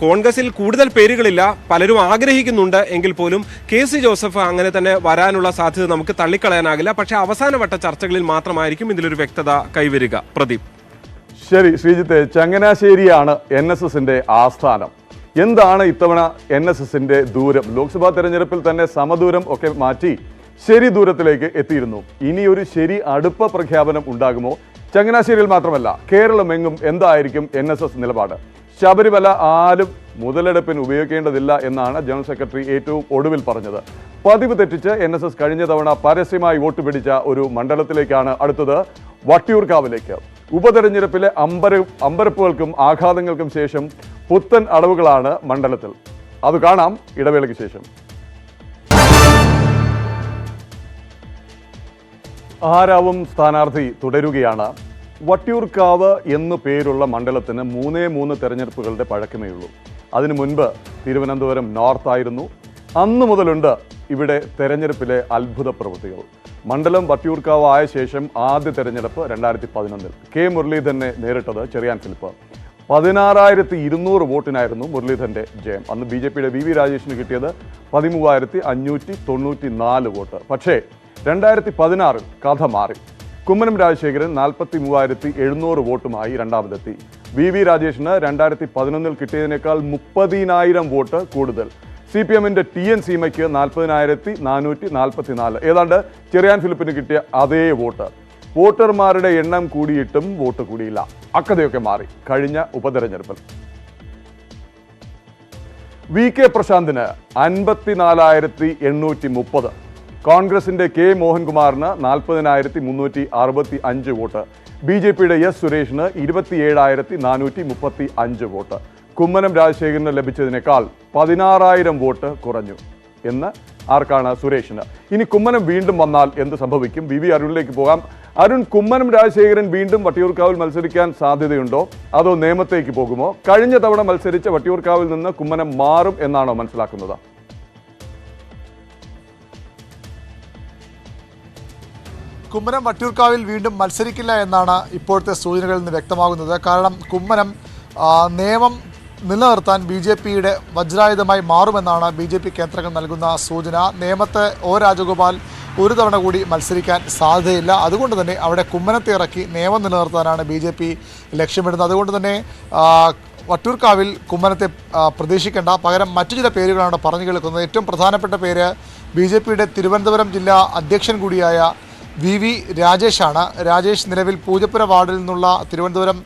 കോൺഗ്രസിൽ കൂടുതൽ പേരുകളില്ല, പലരും ആഗ്രഹിക്കുന്നുണ്ട് എങ്കിൽ പോലും KC ജോസഫ് അങ്ങനെ തന്നെ വരാനുള്ള സാധ്യത നമുക്ക് തള്ളിക്കളയാനാകില്ല. പക്ഷേ അവസാനവട്ട ചർച്ചകളിൽ മാത്രമായിരിക്കും ഇതിലൊരു വ്യക്തത കൈവരിക. പ്രദീപ്. ശരി ശ്രീജിത്ത്, ചങ്ങനാശ്ശേരിയാണ് NSSന്റെ ആസ്ഥാനം. എന്താണ് ഇത്തവണ NSSന്റെ ദൂരം? ലോക്സഭാ തെരഞ്ഞെടുപ്പിൽ തന്നെ സമദൂരം ഒക്കെ മാറ്റി ശരി ദൂരത്തിലേക്ക് എത്തിയിരുന്നു. ഇനി ഒരു ശരി അടുപ്പ പ്രഖ്യാപനം ഉണ്ടാകുമോ? ചങ്ങനാശ്ശേരിയിൽ മാത്രമല്ല, കേരളമെങ്ങും എന്തായിരിക്കും NSS നിലപാട്? ശബരിമല ആരും മുതലെടുപ്പിന് ഉപയോഗിക്കേണ്ടതില്ല എന്നാണ് ജനറൽ സെക്രട്ടറി ഏറ്റവും ഒടുവിൽ പറഞ്ഞത്. പതിവ് തെറ്റിച്ച് NSS കഴിഞ്ഞ തവണ പരസ്യമായി വോട്ട് പിടിച്ച ഒരു മണ്ഡലത്തിലേക്കാണ് അടുത്തത്, വട്ടിയൂർക്കാവിലേക്ക്. ഉപതെരഞ്ഞെടുപ്പിലെ അമ്പരപ്പുകൾക്കും ആഘാതങ്ങൾക്കും ശേഷം പുത്തൻ അടവുകളാണ് മണ്ഡലത്തിൽ. അത് കാണാം ഇടവേളയ്ക്ക് ശേഷം. ആരാവും സ്ഥാനാർത്ഥി തുടരുകയാണ്. വട്ടിയൂർക്കാവ് എന്നു പേരുള്ള മണ്ഡലത്തിന് 3 തെരഞ്ഞെടുപ്പുകളുടെ പഴക്കമേ ഉള്ളൂ. അതിനു മുൻപ് തിരുവനന്തപുരം നോർത്ത് ആയിരുന്നു. അന്നു മുതലുണ്ട് ഇവിടെ തെരഞ്ഞെടുപ്പിലെ അത്ഭുത പ്രവൃത്തികൾ. മണ്ഡലം വട്ടിയൂർക്കാവ് ആയ ശേഷം ആദ്യ തെരഞ്ഞെടുപ്പ് 2011 K മുരളീധരനെ നേരിട്ടത് ചെറിയാൻ ഫിലിപ്പ്. 16,200 വോട്ടിനായിരുന്നു മുരളീധരന്റെ ജയം. അന്ന് BJPയുടെ VV രാജേഷിന് കിട്ടിയത് 13,594 വോട്ട്. പക്ഷേ 2016 കഥ മാറി. കുമ്മനം രാജശേഖരൻ 43,700 വോട്ടുമായി രണ്ടാമതെത്തി. VV രാജേഷിന് 2011 കിട്ടിയതിനേക്കാൾ 30,000 വോട്ട് കൂടുതൽ. CPM-ന്റെ TN സീമയ്ക്ക് 40,444, ഏതാണ്ട് ചെറിയാൻ ഫിലിപ്പിന് കിട്ടിയ അതേ വോട്ട്. വോട്ടർമാരുടെ എണ്ണം കൂടിയിട്ടും വോട്ട് കൂടിയില്ല. അക്കഥയൊക്കെ മാറി കഴിഞ്ഞ ഉപതെരഞ്ഞെടുപ്പിൽ. VK പ്രശാന്തിന് 54,830, കോൺഗ്രസിന്റെ K മോഹൻകുമാറിന് 40,365 വോട്ട്, BJPയുടെ S സുരേഷിന് 27,435 വോട്ട്. കുമ്മനം രാജശേഖരന് ലഭിച്ചതിനേക്കാൾ 16,000 വോട്ട് കുറഞ്ഞു എന്ന് ആർക്കാണ്? സുരേഷിന്. ഇനി കുമ്മനം വീണ്ടും വന്നാൽ എന്ത് സംഭവിക്കും? VV അരുണിലേക്ക് പോകാം. അരുൺ, കുമ്മനം രാജശേഖരൻ വീണ്ടും വട്ടിയൂർക്കാവിൽ മത്സരിക്കാൻ സാധ്യതയുണ്ടോ? അതോ നേമത്തേക്ക് പോകുമോ? കഴിഞ്ഞ തവണ മത്സരിച്ച വട്ടിയൂർക്കാവിൽ നിന്ന് കുമ്മനം മാറും എന്നാണോ മനസ്സിലാക്കുന്നത്? കുമ്മനം വട്ടിയൂർക്കാവിൽ വീണ്ടും മത്സരിക്കില്ല എന്നാണ് ഇപ്പോഴത്തെ സൂചനകളിൽ നിന്ന് വ്യക്തമാകുന്നത്. കാരണം കുമ്മനം നിയമം നിലനിർത്താൻ BJPയുടെ വജ്രായുധമായി മാറുമെന്നാണ് BJP കേന്ദ്രങ്ങൾ നൽകുന്ന സൂചന. നേമത്ത് രാജഗോപാൽ ഒരു തവണ കൂടി മത്സരിക്കാൻ സാധ്യതയില്ല. അതുകൊണ്ട് തന്നെ അവിടെ കുമ്മനത്തെ ഇറക്കി നിയമം നിലനിർത്താനാണ് BJP ലക്ഷ്യമിടുന്നത്. അതുകൊണ്ട് തന്നെ വട്ടിയൂർക്കാവിൽ കുമ്മനത്തെ പ്രതീക്ഷിക്കേണ്ട. പകരം മറ്റു ചില പേരുകളാണ് പറഞ്ഞു കേൾക്കുന്നത്. ഏറ്റവും പ്രധാനപ്പെട്ട പേര് BJPയുടെ തിരുവനന്തപുരം ജില്ലാ അധ്യക്ഷൻ കൂടിയായ VV രാജേഷാണ്. രാജേഷ് നിലവിൽ പൂജപ്പുര വാർഡിൽ നിന്നുള്ള തിരുവനന്തപുരം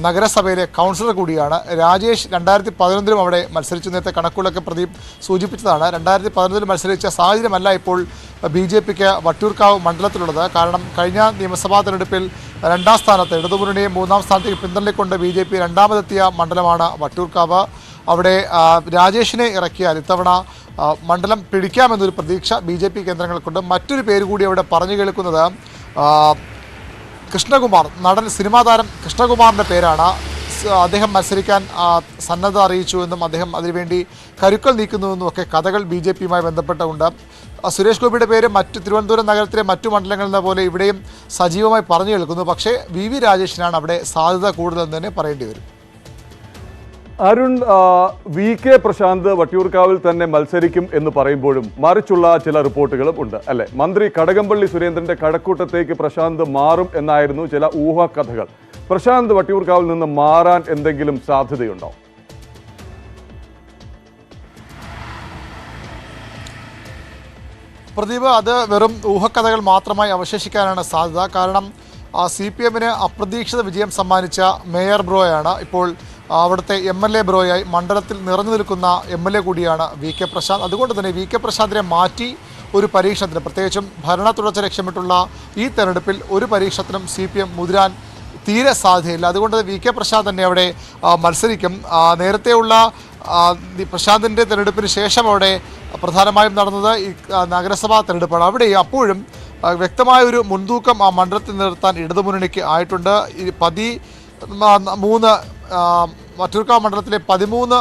നഗരസഭയിലെ കൗൺസിലർ കൂടിയാണ്. രാജേഷ് 2011 അവിടെ മത്സരിച്ചു. നേരത്തെ കണക്കുകളൊക്കെ പ്രദീപ് സൂചിപ്പിച്ചതാണ്. 2011 മത്സരിച്ച സാഹചര്യമല്ല ഇപ്പോൾ BJPക്ക് വട്ടിയൂർക്കാവ് മണ്ഡലത്തിലുള്ളത്. കാരണം കഴിഞ്ഞ നിയമസഭാ തെരഞ്ഞെടുപ്പിൽ 2ാം സ്ഥാനത്ത് ഇടതുമുന്നണിയെ 3ാം സ്ഥാനത്തേക്ക് പിന്തള്ളിക്കൊണ്ട് BJP രണ്ടാമതെത്തിയ മണ്ഡലമാണ് വട്ടിയൂർക്കാവ്. അവിടെ രാജേഷിനെ ഇറക്കിയാൽ ഇത്തവണ മണ്ഡലം പിടിക്കാമെന്നൊരു പ്രതീക്ഷ BJP കേന്ദ്രങ്ങൾക്കുണ്ട്. മറ്റൊരു പേര് കൂടി അവിടെ പറഞ്ഞു കേൾക്കുന്നത് കൃഷ്ണകുമാർ, നടൻ സിനിമാ താരം കൃഷ്ണകുമാറിൻ്റെ പേരാണ്. അദ്ദേഹം മത്സരിക്കാൻ സന്നദ്ധ അറിയിച്ചുവെന്നും അദ്ദേഹം അതിനുവേണ്ടി കരുക്കൾ നീക്കുന്നുവെന്നും ഒക്കെ കഥകൾ BJPയുമായി ബന്ധപ്പെട്ടുണ്ട്. സുരേഷ് ഗോപിയുടെ പേര് തിരുവനന്തപുരം നഗരത്തിലെ മറ്റു മണ്ഡലങ്ങളിൽ പോലെ ഇവിടെയും സജീവമായി പറഞ്ഞു കേൾക്കുന്നു. പക്ഷേ VV രാജേഷിനാണ് അവിടെ സാധ്യത കൂടുതലെന്ന് തന്നെ പറയേണ്ടി വരും. അരുൺ, VK പ്രശാന്ത് വട്ടിയൂർക്കാവിൽ തന്നെ മത്സരിക്കും എന്ന് പറയുമ്പോഴും മറിച്ചുള്ള ചില റിപ്പോർട്ടുകളും ഉണ്ട് അല്ലെ? മന്ത്രി കടകംപള്ളി സുരേന്ദ്രന്റെ കഴക്കൂട്ടത്തേക്ക് പ്രശാന്ത് മാറും എന്നായിരുന്നു ചില ഊഹാകഥകൾ. പ്രശാന്ത് വട്ടിയൂർക്കാവിൽ നിന്ന് മാറാൻ എന്തെങ്കിലും സാധ്യതയുണ്ടോ? പ്രദീപ്, അത് വെറും ഊഹക്കഥകൾ മാത്രമായി അവശേഷിക്കാനാണ് സാധ്യത. കാരണം CPMന് അപ്രതീക്ഷിത വിജയം സമ്മാനിച്ച മേയർ ബ്രോയാണ് ഇപ്പോൾ അവിടുത്തെ MLA ബ്രോയായി മണ്ഡലത്തിൽ നിറഞ്ഞു നിൽക്കുന്ന MLA കൂടിയാണ് VK പ്രശാന്ത്. അതുകൊണ്ട് തന്നെ VK പ്രശാന്തിനെ മാറ്റി ഒരു പരീക്ഷണത്തിന്, പ്രത്യേകിച്ചും ഭരണ തുടർച്ച ലക്ഷ്യമിട്ടുള്ള ഈ തെരഞ്ഞെടുപ്പിൽ ഒരു പരീക്ഷണത്തിനും CPM മുതിരാൻ തീരെ സാധ്യതയില്ല. അതുകൊണ്ട് VK പ്രശാന്ത് തന്നെ അവിടെ മത്സരിക്കും. നേരത്തെയുള്ള പ്രശാന്തിൻ്റെ തെരഞ്ഞെടുപ്പിന് ശേഷം അവിടെ പ്രധാനമായും നടന്നത് ഈ നഗരസഭാ തെരഞ്ഞെടുപ്പാണ്. അവിടെ അപ്പോഴും വ്യക്തമായ ഒരു മുൻതൂക്കം ആ മണ്ഡലത്തിൽ നിർത്താൻ ഇടതുമുന്നണിക്ക് ആയിട്ടുണ്ട്. 13 വട്ടിയൂർക്കാവ് മണ്ഡലത്തിലെ 13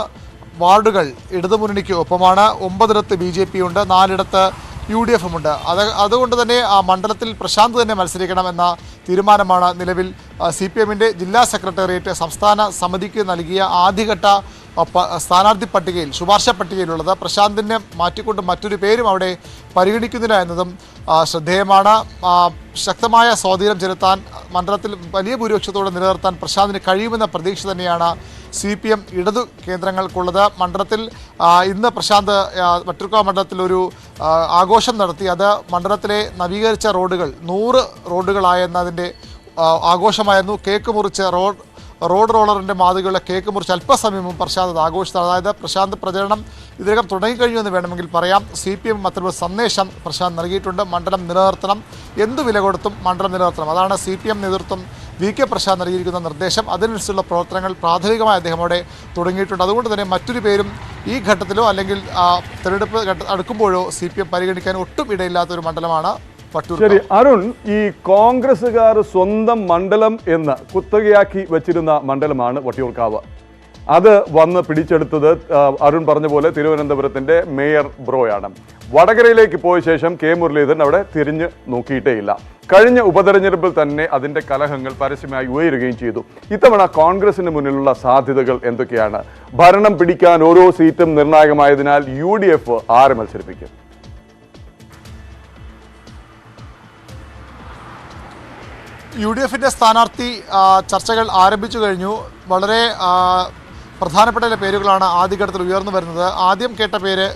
വാർഡുകൾ ഇടതുമുന്നണിക്ക് ഒപ്പമാണ്. 9 BJP ഉണ്ട്, 4 UDFുമുണ്ട്. അതുകൊണ്ട് തന്നെ ആ മണ്ഡലത്തിൽ പ്രശാന്ത് തന്നെ മത്സരിക്കണം എന്ന തീരുമാനമാണ് നിലവിൽ CPMൻ്റെ ജില്ലാ സെക്രട്ടേറിയറ്റ് സംസ്ഥാന സമിതിക്ക് നൽകിയ ആദ്യഘട്ട സ്ഥാനാർത്ഥി പട്ടികയിൽ, ശുപാർശ പട്ടികയിലുള്ളത്. പ്രശാന്തിനെ മാറ്റിക്കൊണ്ട് മറ്റൊരു പേരും അവിടെ പരിഗണിക്കുന്നില്ല എന്നതും ശ്രദ്ധേയമാണ്. ശക്തമായ സ്വാധീനം ചെലുത്താൻ മണ്ഡലത്തിൽ വലിയ ഭൂരിപക്ഷത്തോടെ നിലനിർത്താൻ പ്രശാന്തിന് കഴിയുമെന്ന പ്രതീക്ഷ തന്നെയാണ് CPM ഇടതു കേന്ദ്രങ്ങൾക്കുള്ളത്. മണ്ഡലത്തിൽ ഇന്ന് പ്രശാന്ത് വട്ടിയൂർക്കാവ് മണ്ഡലത്തിൽ ഒരു ആഘോഷം നടത്തി. അത് മണ്ഡലത്തിലെ നവീകരിച്ച റോഡുകൾ 100 റോഡുകളായെന്നതിൻ്റെ ആഘോഷമായിരുന്നു. കേക്ക് മുറിച്ച് റോഡ് റോളറിൻ്റെ മാതൃകയുള്ള കേക്ക് മുറിച്ച് അല്പസമയം മുമ്പ് പ്രശാന്ത് ആഘോഷിച്ചത്. അതായത് പ്രശാന്ത് പ്രചരണം ഇതിനകം തുടങ്ങിക്കഴിഞ്ഞു എന്ന് വേണമെങ്കിൽ പറയാം. CPM അത്തരമൊരു സന്ദേശം പ്രശാന്ത് നൽകിയിട്ടുണ്ട്. മണ്ഡലം നിലനിർത്തണം, എന്തു വില കൊടുത്തും മണ്ഡലം നിലനിർത്തണം. അതാണ് CPM നേതൃത്വം VK പ്രശാന്ത് നൽകിയിരിക്കുന്ന നിർദ്ദേശം. അതിനനുസരിച്ചുള്ള പ്രവർത്തനങ്ങൾ പ്രാഥമികമായി അദ്ദേഹം അവിടെ തുടങ്ങിയിട്ടുണ്ട്. അതുകൊണ്ട് തന്നെ മറ്റൊരു പേരും ഈ ഘട്ടത്തിലോ അല്ലെങ്കിൽ തെരഞ്ഞെടുപ്പ് അടുക്കുമ്പോഴോ CPM പരിഗണിക്കാൻ ഒട്ടും ഇടയില്ലാത്തൊരു മണ്ഡലമാണ് വട്ടിയൂർക്കാവ്. ശരി അരുൺ, ഈ കോൺഗ്രസ്സുകാർ സ്വന്തം മണ്ഡലം എന്ന് കുത്തകയാക്കി വെച്ചിരുന്ന മണ്ഡലമാണ് വട്ടിയൂർക്കാവ്. അത് വന്ന് പിടിച്ചെടുത്തത് അരുൺ പറഞ്ഞ പോലെ തിരുവനന്തപുരത്തിന്റെ മേയർ ബ്രോയാണ്. വടകരയിലേക്ക് പോയ ശേഷം K മുരളീധരൻ അവിടെ തിരിഞ്ഞ് നോക്കിയിട്ടേയില്ല. കഴിഞ്ഞ ഉപതെരഞ്ഞെടുപ്പിൽ തന്നെ അതിന്റെ കലഹങ്ങൾ പരസ്യമായി ഉയരുകയും ചെയ്തു. ഇത്തവണ കോൺഗ്രസിന് മുന്നിലുള്ള സാധ്യതകൾ എന്തൊക്കെയാണ്? ഭരണം പിടിക്കാൻ ഓരോ സീറ്റും നിർണായകമായതിനാൽ UDF ആരെ മത്സരിപ്പിക്കും? UDFിൻ്റെ സ്ഥാനാർത്ഥി ചർച്ചകൾ ആരംഭിച്ചു കഴിഞ്ഞു. വളരെ പ്രധാനപ്പെട്ട ചില പേരുകളാണ് ആദ്യഘട്ടത്തിൽ ഉയർന്നു വരുന്നത്. ആദ്യം കേട്ട പേര്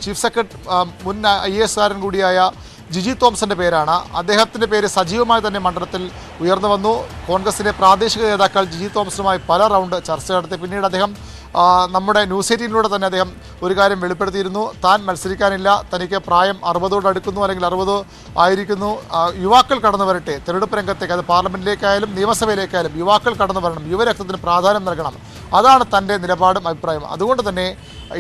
ചീഫ് സെക്രട്ടറി മുൻ IAS കാരൻ കൂടിയായ ജിജി തോംസന്റെ പേരാണ്. അദ്ദേഹത്തിൻ്റെ പേര് സജീവമായി തന്നെ മണ്ഡലത്തിൽ ഉയർന്നു വന്നു. കോൺഗ്രസിലെ പ്രാദേശിക നേതാക്കൾ ജിജി തോംസനുമായി പല റൗണ്ട് ചർച്ച നടത്തി. പിന്നീട് അദ്ദേഹം നമ്മുടെ ന്യൂസ് 18 തന്നെ അദ്ദേഹം ഒരു കാര്യം വെളിപ്പെടുത്തിയിരുന്നു. താൻ മത്സരിക്കാനില്ല, തനിക്ക് പ്രായം 60 അടുക്കുന്നു, അല്ലെങ്കിൽ 60 ആയിരിക്കുന്നു. യുവാക്കൾ കടന്നു വരട്ടെ തെരഞ്ഞെടുപ്പ് രംഗത്തേക്ക്, അത് പാർലമെൻറ്റിലേക്കായാലും നിയമസഭയിലേക്കായാലും യുവാക്കൾ കടന്നു വരണം, യുവരക്തത്തിന് പ്രാധാന്യം നൽകണം. അതാണ് തൻ്റെ നിലപാടും അഭിപ്രായം. അതുകൊണ്ട് തന്നെ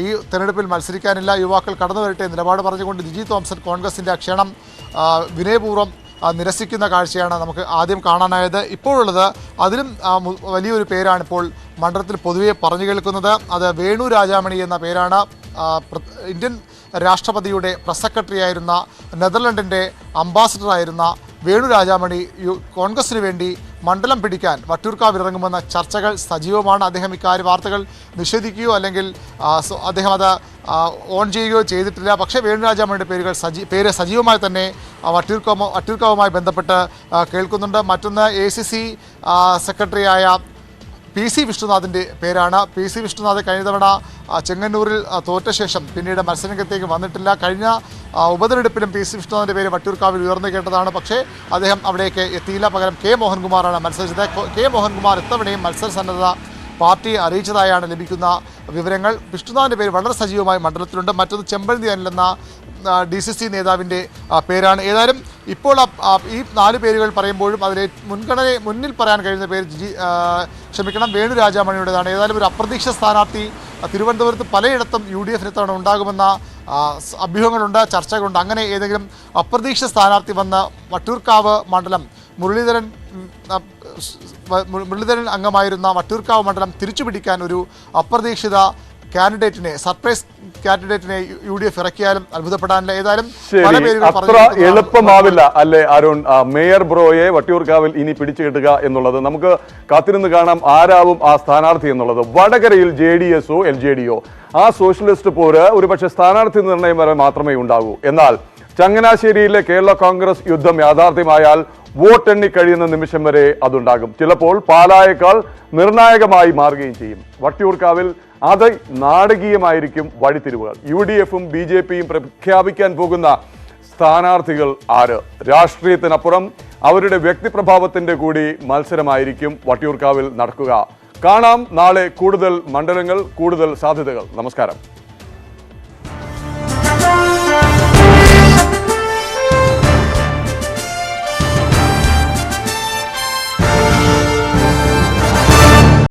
ഈ തെരഞ്ഞെടുപ്പിൽ മത്സരിക്കാനില്ല, യുവാക്കൾ കടന്നു വരട്ടെ നിലപാട് പറഞ്ഞുകൊണ്ട് ജിജി തോംസൺ കോൺഗ്രസിൻ്റെ ക്ഷണം വിനയപൂർവ്വം നിരസിക്കുന്ന കാഴ്ചയാണ് നമുക്ക് ആദ്യം കാണാനായത്. ഇപ്പോഴുള്ളത് അതിലും വലിയൊരു പേരാണ് ഇപ്പോൾ മണ്ഡലത്തിൽ പൊതുവെ പറഞ്ഞു കേൾക്കുന്നത്. അത് വേണു രാജാമണി എന്ന പേരാണ്. ഇന്ത്യൻ രാഷ്ട്രപതിയുടെ പ്രസ് സെക്രട്ടറി ആയിരുന്ന, നെതർലൻഡിൻ്റെ അംബാസിഡറായിരുന്ന വേണു രാജാമണി കോൺഗ്രസിന് വേണ്ടി മണ്ഡലം പിടിക്കാൻ വട്ടിയൂർക്കാവിൽ ഇറങ്ങുമെന്ന ചർച്ചകൾ സജീവമാണ്. അദ്ദേഹം ഇക്കാര്യം വാർത്തകൾ നിഷേധിക്കുകയോ അല്ലെങ്കിൽ അദ്ദേഹം അത് ഓൺ ചെയ്യുകയോ ചെയ്തിട്ടില്ല. പക്ഷേ വേണു രാജാമണിയുടെ പേര് സജീവമായി തന്നെ വട്ടിയൂർക്കാവുമായി ബന്ധപ്പെട്ട് കേൾക്കുന്നുണ്ട്. മറ്റൊന്ന് ACC സെക്രട്ടറിയായ PC വിഷ്ണുനാഥിൻ്റെ പേരാണ്. PC വിഷ്ണുനാഥ് കഴിഞ്ഞ തവണ ചെങ്ങന്നൂരിൽ തോറ്റ ശേഷം പിന്നീട് മത്സരരംഗത്തേക്ക് വന്നിട്ടില്ല. കഴിഞ്ഞ ഉപതെരഞ്ഞെടുപ്പിലും PC വിഷ്ണുനാഥിൻ്റെ പേര് വട്ടിയൂർക്കാവിൽ ഉയർന്നു കേട്ടതാണ്. പക്ഷേ അദ്ദേഹം അവിടേക്ക് എത്തിയില്ല. പകരം K മോഹൻകുമാറാണ് മത്സരിച്ചത്. K മോഹൻകുമാർ ഇത്തവണയും മത്സരസന്നദ്ധത പാർട്ടിയെ അറിയിച്ചതായാണ് ലഭിക്കുന്ന വിവരങ്ങൾ. വിഷ്ണുനാഥിൻ്റെ പേര് വളരെ സജീവമായി മണ്ഡലത്തിലുണ്ട്. മറ്റൊന്ന് ചെമ്പഴന്തി അനിൽ എന്ന DCC നേതാവിൻ്റെ പേരാണ്. ഏതായാലും ഇപ്പോൾ ഈ 4 പേരുകൾ പറയുമ്പോഴും അതിലെ മുന്നിൽ പറയാൻ കഴിയുന്ന പേര് വേണു രാജാമണിയുടേതാണ്. ഏതായാലും ഒരു അപ്രതീക്ഷിത സ്ഥാനാർത്ഥി തിരുവനന്തപുരത്ത് പലയിടത്തും UDF തവണ ഉണ്ടാകുമെന്ന അഭ്യൂഹങ്ങളുണ്ട്, ചർച്ചകളുണ്ട്. അങ്ങനെ ഏതെങ്കിലും അപ്രതീക്ഷിത സ്ഥാനാർത്ഥി വന്ന് വട്ടിയൂർക്കാവ് മണ്ഡലം മുരളീധരൻ അംഗമായിരുന്ന വട്ടിയൂർക്കാവ് മണ്ഡലം തിരിച്ചുപിടിക്കാൻ ഒരു അപ്രതീക്ഷിത കാൻഡിഡേറ്റിനെ, സർപ്രൈസ് കാൻഡിഡേറ്റിനെ UDF ഇറക്കിയാലും അത്ഭുതപ്പെടാനില്ല. ഏതായാലും പല പേരുകൾ അത്ര എളുപ്പമാവില്ല അല്ലേ അരുൺ, മേയർ ബ്രോയെ വട്ടിയൂർക്കാവിൽ ഇനി പിടിച്ചു കിട്ടുക എന്നുള്ളത്. നമുക്ക് കാത്തിരുന്ന് കാണാം ആരാവും ആ സ്ഥാനാർത്ഥി എന്നുള്ളത്. വടകരയിൽ JDSO LJDയോ ആ സോഷ്യലിസ്റ്റ് പോര് ഒരുപക്ഷെ സ്ഥാനാർത്ഥി നിർണയം വരെ മാത്രമേ ഉണ്ടാകൂ. എന്നാൽ ചങ്ങനാശ്ശേരിയിലെ കേരള കോൺഗ്രസ് യുദ്ധം യാഥാർത്ഥ്യമായാൽ വോട്ടെണ്ണി കഴിയുന്ന നിമിഷം വരെ അതുണ്ടാകും. ചിലപ്പോൾ പാലായേക്കാൾ നിർണായകമായി മാറുകയും ചെയ്യും. വട്ടിയൂർക്കാവിൽ അത് നാടകീയമായിരിക്കും വഴിത്തിരിവുകൾ. UDFും BJPയും പ്രഖ്യാപിക്കാൻ പോകുന്ന സ്ഥാനാർത്ഥികൾ ആര്? രാഷ്ട്രീയത്തിനപ്പുറം അവരുടെ വ്യക്തിപ്രഭാവത്തിന്റെ കൂടി മത്സരമായിരിക്കും വട്ടിയൂർക്കാവിൽ നടക്കുക. കാണാം നാളെ കൂടുതൽ മണ്ഡലങ്ങൾ, കൂടുതൽ സാധ്യതകൾ. നമസ്കാരം.